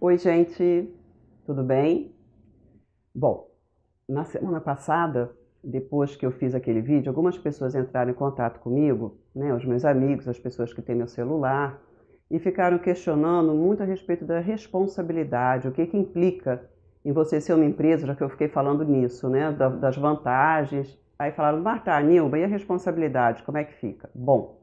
Oi, gente, tudo bem? Bom, na semana passada, depois que eu fiz aquele vídeo, algumas pessoas entraram em contato comigo, né, os meus amigos, as pessoas que têm meu celular, e ficaram questionando muito a respeito da responsabilidade, o que que implica em você ser uma empresa, já que eu fiquei falando nisso, né, das vantagens. Aí falaram, Marta, Nilba, e a responsabilidade, como é que fica? Bom,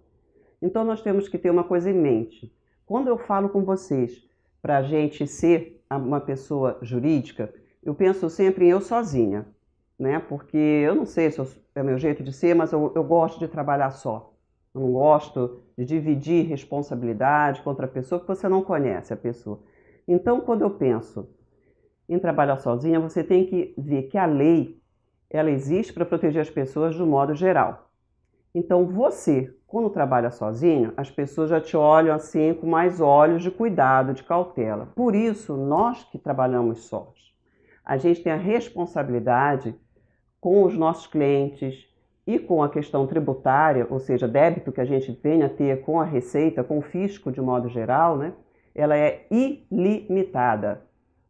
então nós temos que ter uma coisa em mente. Quando eu falo com vocês para a gente ser uma pessoa jurídica, eu penso sempre em eu sozinha, né? Porque eu não sei se é o meu jeito de ser, mas eu gosto de trabalhar só. Eu não gosto de dividir responsabilidade com outra pessoa, porque você não conhece a pessoa. Então, quando eu penso em trabalhar sozinha, você tem que ver que a lei, ela existe para proteger as pessoas de um modo geral. Então, você, quando trabalha sozinho, as pessoas já te olham assim com mais olhos de cuidado, de cautela. Por isso, nós que trabalhamos sós, a gente tem a responsabilidade com os nossos clientes e com a questão tributária, ou seja, débito que a gente venha a ter com a Receita, com o fisco de modo geral, né? Ela é ilimitada.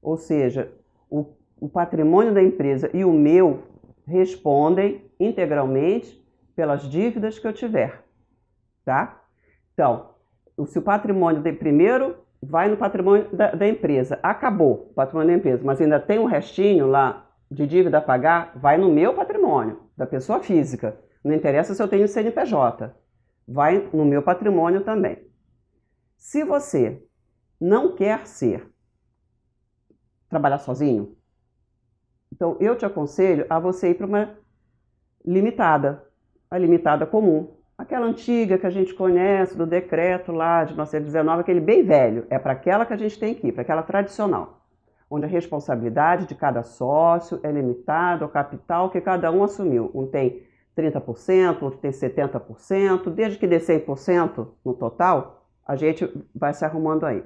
Ou seja, o patrimônio da empresa e o meu respondem integralmente pelas dívidas que eu tiver, tá? Então, se o patrimônio de primeiro vai no patrimônio da empresa, acabou o patrimônio da empresa, mas ainda tem um restinho lá de dívida a pagar, vai no meu patrimônio, da pessoa física. Não interessa se eu tenho CNPJ, vai no meu patrimônio também. Se você não quer trabalhar sozinho, então eu te aconselho a você ir para uma limitada, a limitada comum. Aquela antiga que a gente conhece, do decreto lá de 1919, aquele bem velho, é para aquela que a gente tem que ir, para aquela tradicional, onde a responsabilidade de cada sócio é limitada ao capital que cada um assumiu. Um tem 30%, outro tem 70%, desde que dê 100% no total, a gente vai se arrumando aí.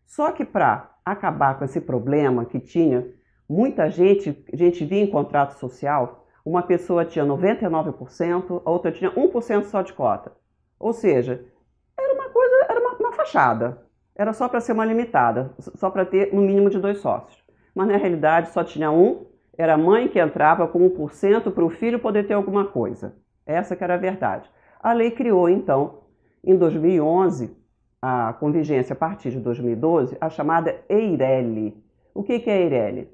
Só que para acabar com esse problema que tinha, muita gente, a gente via em contrato social, uma pessoa tinha 99%, a outra tinha 1% só de cota. Ou seja, era uma coisa, era uma fachada. Era só para ser uma limitada, só para ter no mínimo de 2 sócios. Mas na realidade só tinha um, era a mãe que entrava com 1% para o filho poder ter alguma coisa. Essa que era a verdade. A lei criou então, em 2011, a com vigência a partir de 2012, a chamada EIRELI. O que é a EIRELI?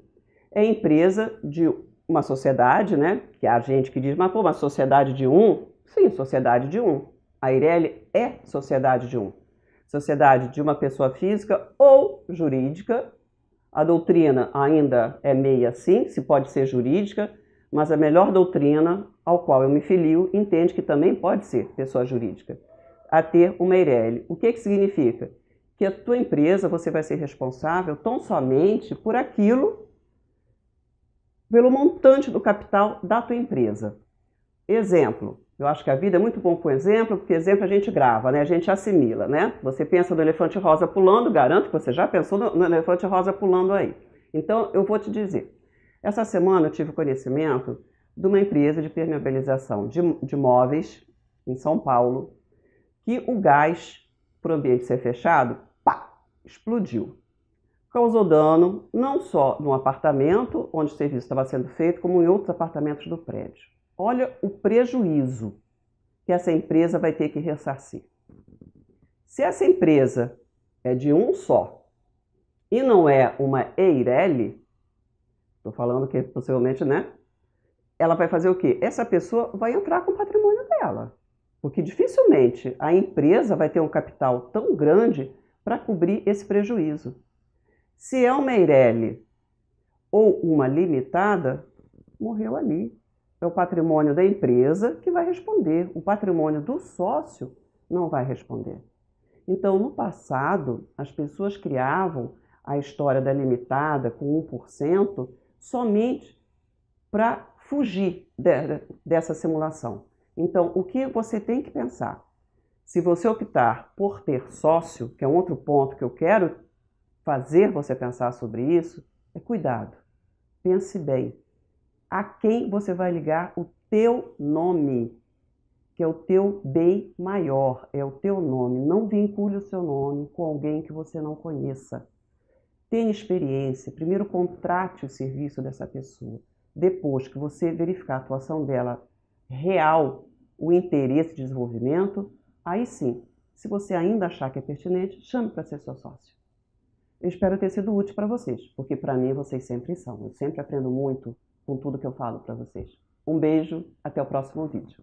É empresa de uma sociedade, né? Que há gente que diz, mas pô, uma sociedade de um? Sim, sociedade de um. A EIRELI é sociedade de um. Sociedade de uma pessoa física ou jurídica. A doutrina ainda é meia sim, se pode ser jurídica, mas a melhor doutrina ao qual eu me filio entende que também pode ser pessoa jurídica a ter uma EIRELI. O que significa? Que a tua empresa, você vai ser responsável tão somente por aquilo, pelo montante do capital da tua empresa. Exemplo, eu acho que a vida é muito bom com exemplo, porque exemplo a gente grava, né? A gente assimila, né? Você pensa no elefante rosa pulando, garanto que você já pensou no elefante rosa pulando aí. Então, eu vou te dizer. Essa semana eu tive conhecimento de uma empresa de permeabilização de móveis em São Paulo, que o gás, para o ambiente ser fechado, pá, explodiu. Causou dano não só no apartamento onde o serviço estava sendo feito, como em outros apartamentos do prédio. Olha o prejuízo que essa empresa vai ter que ressarcir. Se essa empresa é de um só e não é uma EIRELI, estou falando que possivelmente, né? Ela vai fazer o quê? Essa pessoa vai entrar com o patrimônio dela. Porque dificilmente a empresa vai ter um capital tão grande para cobrir esse prejuízo. Se é uma EIRELI ou uma limitada, morreu ali. É o patrimônio da empresa que vai responder. O patrimônio do sócio não vai responder. Então, no passado, as pessoas criavam a história da limitada com 1% somente para fugir dessa simulação. Então, o que você tem que pensar? Se você optar por ter sócio, que é um outro ponto que eu quero fazer você pensar sobre isso, é cuidado. Pense bem. A quem você vai ligar o teu nome, que é o teu bem maior, é o teu nome. Não vincule o seu nome com alguém que você não conheça. tenha experiência, primeiro contrate o serviço dessa pessoa. Depois que você verificar a atuação dela real, o interesse de desenvolvimento, aí sim, se você ainda achar que é pertinente, chame para ser seu sócio. Eu espero ter sido útil para vocês, porque para mim vocês sempre são. Eu sempre aprendo muito com tudo que eu falo para vocês. Um beijo, até o próximo vídeo.